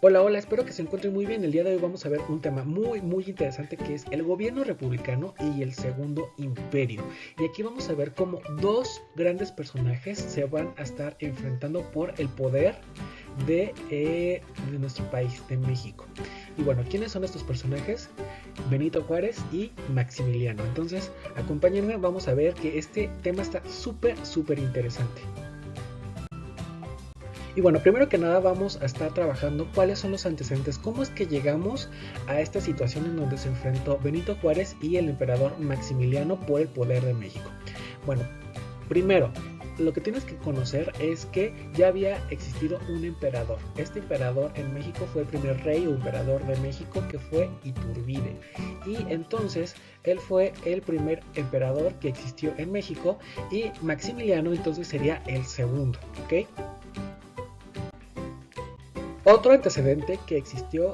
Hola, hola, espero que se encuentren muy bien. El día de hoy vamos a ver un tema muy interesante que es el gobierno republicano y el segundo imperio. Y aquí vamos a ver cómo dos grandes personajes se van a estar enfrentando por el poder de nuestro país, de México. Y bueno, ¿quiénes son estos personajes? Benito Juárez y Maximiliano. Entonces, acompáñenme, vamos a ver que este tema está súper interesante. Y bueno, primero que nada vamos a estar trabajando cuáles son los antecedentes, cómo es que llegamos a esta situación en donde se enfrentó Benito Juárez y el emperador Maximiliano por el poder de México. Bueno, primero, lo que tienes que conocer es que ya había existido un emperador. Este emperador en México fue el primer rey o emperador de México, que fue Iturbide. Y entonces él fue el primer emperador que existió en México y Maximiliano entonces sería el segundo, ¿ok? Otro antecedente que existió,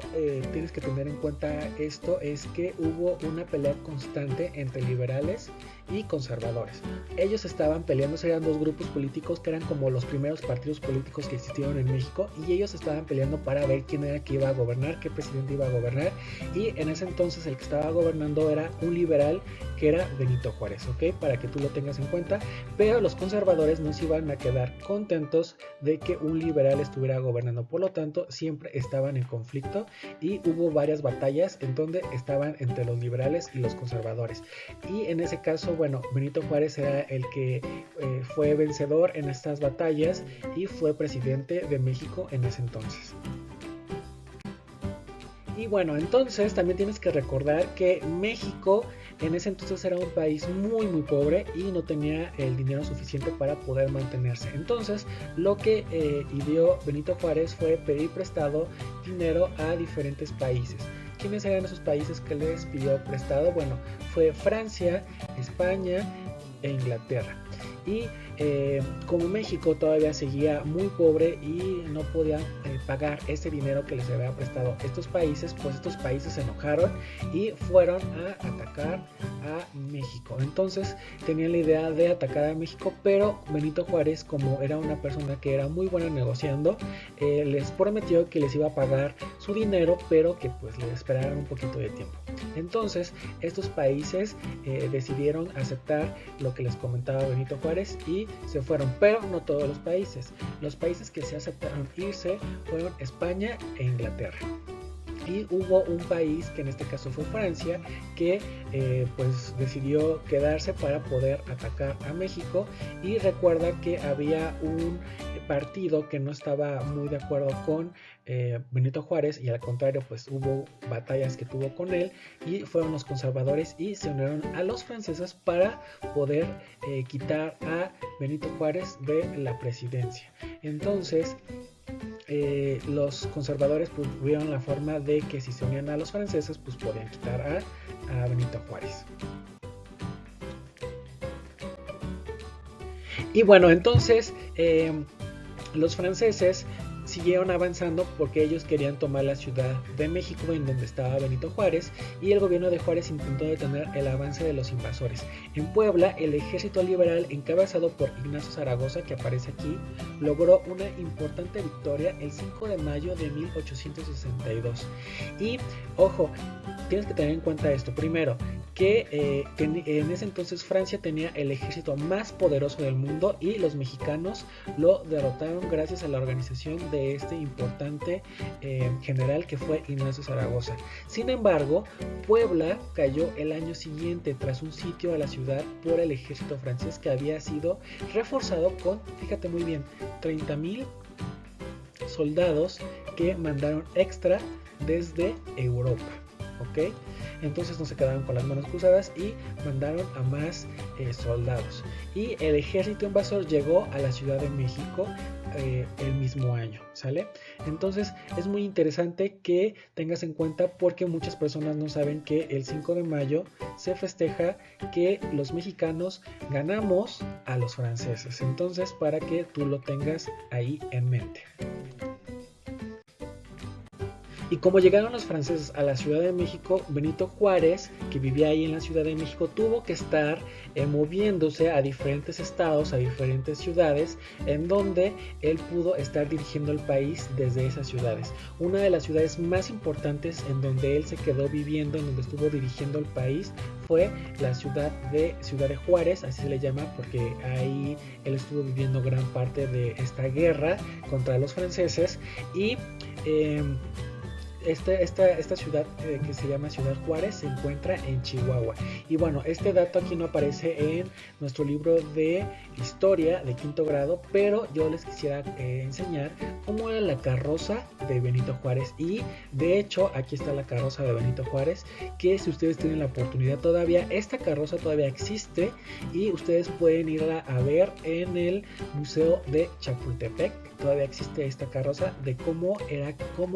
tienes que tener en cuenta esto, es que hubo una pelea constante entre liberales y conservadores. Ellos estaban peleando, eran dos grupos políticos que eran como los primeros partidos políticos que existieron en México, y ellos estaban peleando para ver quién era que iba a gobernar, qué presidente iba a gobernar, y en ese entonces el que estaba gobernando era un liberal que era Benito Juárez, ¿ok? Para que tú lo tengas en cuenta, pero los conservadores no se iban a quedar contentos de que un liberal estuviera gobernando, por lo tanto siempre estaban en conflicto y hubo varias batallas en donde estaban entre los liberales y los conservadores, y en ese caso, bueno, Benito Juárez era el que fue vencedor en estas batallas y fue presidente de México en ese entonces. Y bueno, entonces también tienes que recordar que México en ese entonces era un país muy pobre y no tenía el dinero suficiente para poder mantenerse. Entonces lo que ideó Benito Juárez fue pedir prestado dinero a diferentes países. ¿Quiénes eran esos países que les pidió prestado? Bueno, fue Francia, España e Inglaterra. Y como México todavía seguía muy pobre y no podía pagar ese dinero que les había prestado estos países, pues estos países se enojaron y fueron a atacar a México. Entonces tenían la idea de atacar a México, pero Benito Juárez, como era una persona que era muy buena negociando, les prometió que les iba a pagar su dinero, pero que pues le esperaran un poquito de tiempo. Entonces estos países decidieron aceptar lo que les comentaba Benito Juárez y se fueron, pero no todos los países. Los países que se aceptaron irse fueron España e Inglaterra. Y hubo un país, que en este caso fue Francia, que pues decidió quedarse para poder atacar a México. Y recuerda que había un partido que no estaba muy de acuerdo con Benito Juárez, y al contrario pues hubo batallas que tuvo con él, y fueron los conservadores y se unieron a los franceses para poder quitar a Benito Juárez de la presidencia. Entonces los conservadores pues vieron la forma de que si se unían a los franceses pues podían quitar a Benito Juárez. Y bueno, entonces los franceses siguieron avanzando porque ellos querían tomar la ciudad de México, en donde estaba Benito Juárez, y el gobierno de Juárez intentó detener el avance de los invasores. En Puebla, el ejército liberal encabezado por Ignacio Zaragoza, que aparece aquí, logró una importante victoria el 5 de mayo de 1862. Y ojo, tienes que tener en cuenta esto. Primero, que en ese entonces Francia tenía el ejército más poderoso del mundo y los mexicanos lo derrotaron gracias a la organización de este importante general que fue Ignacio Zaragoza. Sin embargo, Puebla cayó el año siguiente tras un sitio a la ciudad por el ejército francés, que había sido reforzado con, fíjate muy bien, 30,000 soldados que mandaron extra desde Europa. ¿Ok? Entonces no se quedaron con las manos cruzadas y mandaron a más soldados. Y el ejército invasor llegó a la Ciudad de México el mismo año, ¿sale? Entonces es muy interesante que tengas en cuenta, porque muchas personas no saben que el 5 de mayo se festeja que los mexicanos ganamos a los franceses. Entonces, para que tú lo tengas ahí en mente. Y como llegaron los franceses a la Ciudad de México, Benito Juárez, que vivía ahí en la Ciudad de México, tuvo que estar moviéndose a diferentes estados, a diferentes ciudades, en donde él pudo estar dirigiendo el país desde esas ciudades. Una de las ciudades más importantes en donde él se quedó viviendo, en donde estuvo dirigiendo el país, fue la ciudad de Juárez, así se le llama, porque ahí él estuvo viviendo gran parte de esta guerra contra los franceses. Y esta ciudad que se llama Ciudad Juárez se encuentra en Chihuahua. Y bueno, este dato aquí no aparece en nuestro libro de historia de quinto grado, pero yo les quisiera enseñar cómo era la carroza de Benito Juárez. Y de hecho aquí está la carroza de Benito Juárez, que si ustedes tienen la oportunidad todavía, esta carroza todavía existe y ustedes pueden irla a ver en el Museo de Chapultepec. Todavía existe esta carroza de cómo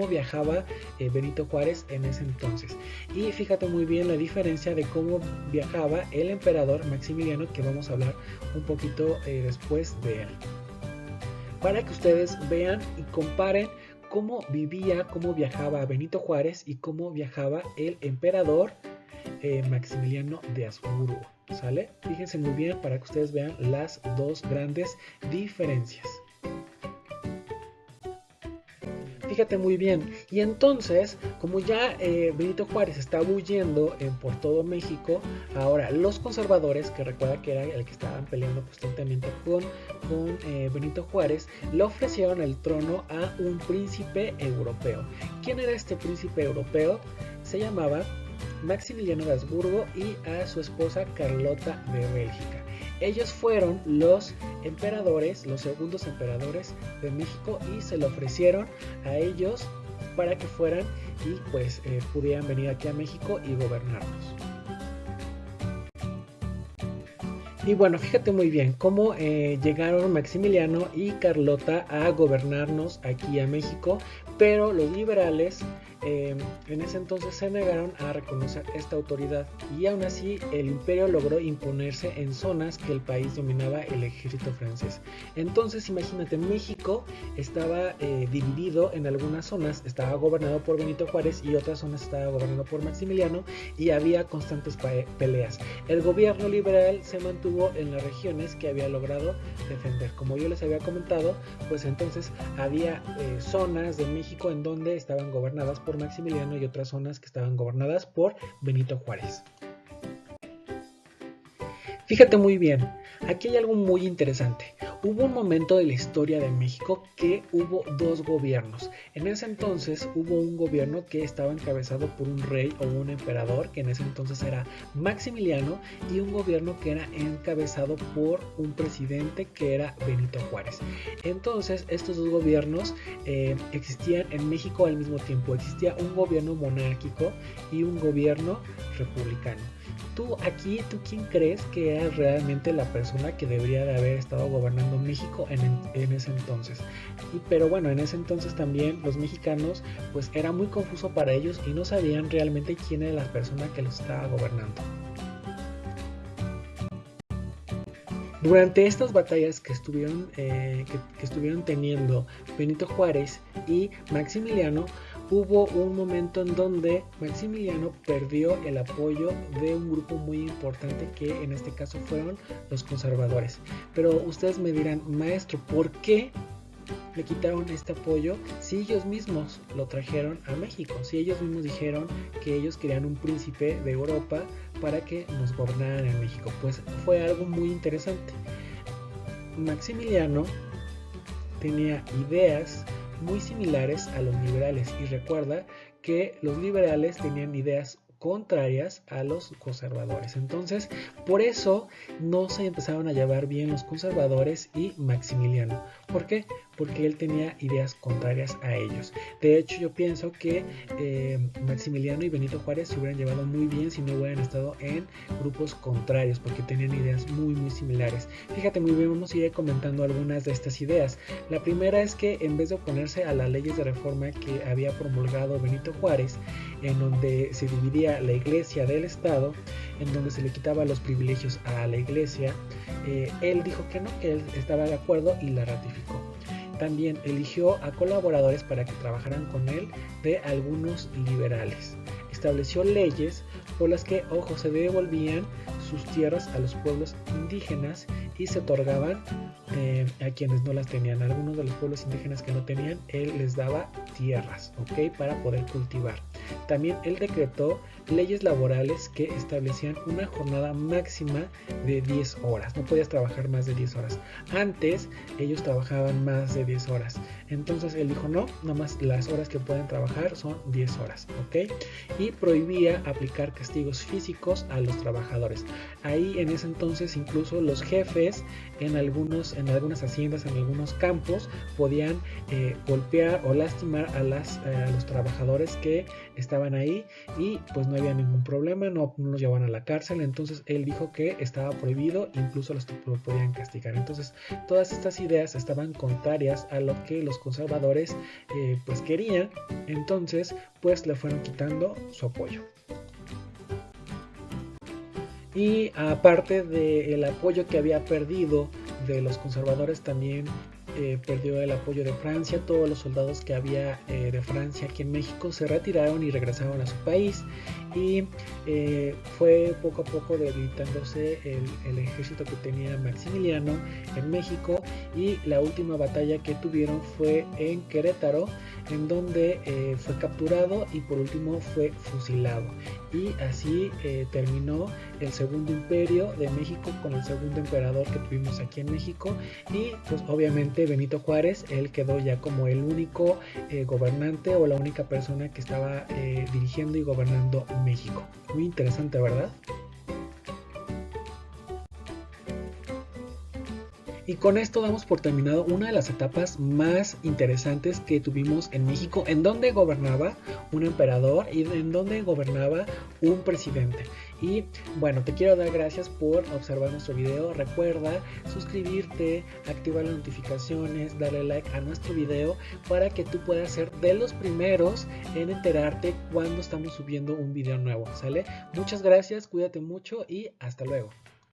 viajaba Benito Juárez en ese entonces. Y fíjate muy bien la diferencia de cómo viajaba el emperador Maximiliano, que vamos a hablar un poquito después de él, para que ustedes vean y comparen cómo viajaba Benito Juárez y cómo viajaba el emperador Maximiliano de Habsburgo. ¿Sale? Fíjense muy bien para que ustedes vean las dos grandes diferencias. Fíjate muy bien. Y entonces, como ya Benito Juárez estaba huyendo por todo México, ahora los conservadores, que recuerda que era el que estaban peleando constantemente con Benito Juárez, le ofrecieron el trono a un príncipe europeo. ¿Quién era este príncipe europeo? Se llamaba Maximiliano de Habsburgo y a su esposa Carlota de Bélgica. Ellos fueron los emperadores, los segundos emperadores de México, y se lo ofrecieron a ellos para que fueran y pues pudieran venir aquí a México y gobernarnos. Y bueno, fíjate muy bien cómo llegaron Maximiliano y Carlota a gobernarnos aquí a México, pero los liberales en ese entonces se negaron a reconocer esta autoridad, y aún así el imperio logró imponerse en zonas que el país dominaba el ejército francés. Entonces imagínate, México estaba dividido en algunas zonas, estaba gobernado por Benito Juárez y otras zonas estaba gobernado por Maximiliano, y había constantes peleas. El gobierno liberal se mantuvo en las regiones que había logrado defender. Como yo les había comentado, pues entonces había zonas de México en donde estaban gobernadas por Maximiliano y otras zonas que estaban gobernadas por Benito Juárez. Fíjate muy bien, aquí hay algo muy interesante. Hubo un momento de la historia de México que hubo dos gobiernos. En ese entonces hubo un gobierno que estaba encabezado por un rey o un emperador, que en ese entonces era Maximiliano, y un gobierno que era encabezado por un presidente que era Benito Juárez. Entonces estos dos gobiernos existían en México al mismo tiempo. Existía un gobierno monárquico y un gobierno republicano. ¿Tú quién crees que era realmente la persona que debería de haber estado gobernando México en ese entonces? Pero bueno, en ese entonces también los mexicanos, pues era muy confuso para ellos y no sabían realmente quién era la persona que los estaba gobernando. Durante estas batallas que estuvieron teniendo Benito Juárez y Maximiliano, hubo un momento en donde Maximiliano perdió el apoyo de un grupo muy importante, que en este caso fueron los conservadores. Pero ustedes me dirán, maestro, ¿por qué le quitaron este apoyo si ellos mismos lo trajeron a México? Si ellos mismos dijeron que ellos querían un príncipe de Europa para que nos gobernaran en México. Pues fue algo muy interesante. Maximiliano tenía ideas muy similares a los liberales, y recuerda que los liberales tenían ideas contrarias a los conservadores. Entonces, por eso no se empezaron a llevar bien los conservadores y Maximiliano. ¿Por qué? Porque él tenía ideas contrarias a ellos. De hecho, yo pienso que Maximiliano y Benito Juárez se hubieran llevado muy bien si no hubieran estado en grupos contrarios, porque tenían ideas muy similares. Fíjate muy bien, vamos a ir comentando algunas de estas ideas. La primera es que en vez de oponerse a las leyes de reforma que había promulgado Benito Juárez, en donde se dividía la iglesia del Estado, en donde se le quitaba los privilegios a la iglesia, él dijo que no, que él estaba de acuerdo y la ratificó. también eligió a colaboradores para que trabajaran con él de algunos liberales. Estableció leyes por las que, ojo, se devolvían sus tierras a los pueblos indígenas y se otorgaban a quienes no las tenían. Algunos de los pueblos indígenas que no tenían, él les daba tierras, ¿ok? Para poder cultivar. También él decretó leyes laborales que establecían una jornada máxima de 10 horas. No podías trabajar más de 10 horas. Antes ellos trabajaban más de 10 horas. Entonces él dijo no, nomás las horas que pueden trabajar son 10 horas, ¿ok? Y prohibía aplicar castigos físicos a los trabajadores. Ahí en ese entonces incluso los jefes en algunas haciendas, en algunos campos, podían golpear o lastimar a los trabajadores que estaban ahí y pues no había ningún problema, no los llevaban a la cárcel. Entonces él dijo que estaba prohibido, incluso los podían castigar. Entonces todas estas ideas estaban contrarias a lo que los conservadores pues querían. Entonces pues le fueron quitando su apoyo. Y aparte del apoyo que había perdido de los conservadores, también perdió el apoyo de Francia. Todos los soldados que había de Francia aquí en México se retiraron y regresaron a su país, y fue poco a poco debilitándose el ejército que tenía Maximiliano en México, y la última batalla que tuvieron fue en Querétaro, en donde fue capturado y por último fue fusilado. Y así terminó el segundo imperio de México con el segundo emperador que tuvimos aquí en México. Y pues obviamente Benito Juárez, él quedó ya como el único gobernante o la única persona que estaba dirigiendo y gobernando México. Muy interesante, ¿verdad? Y con esto damos por terminado una de las etapas más interesantes que tuvimos en México, en donde gobernaba un emperador y en donde gobernaba un presidente. Y bueno, te quiero dar gracias por observar nuestro video. Recuerda suscribirte, activar las notificaciones, darle like a nuestro video para que tú puedas ser de los primeros en enterarte cuando estamos subiendo un video nuevo, ¿sale? Muchas gracias, cuídate mucho y hasta luego.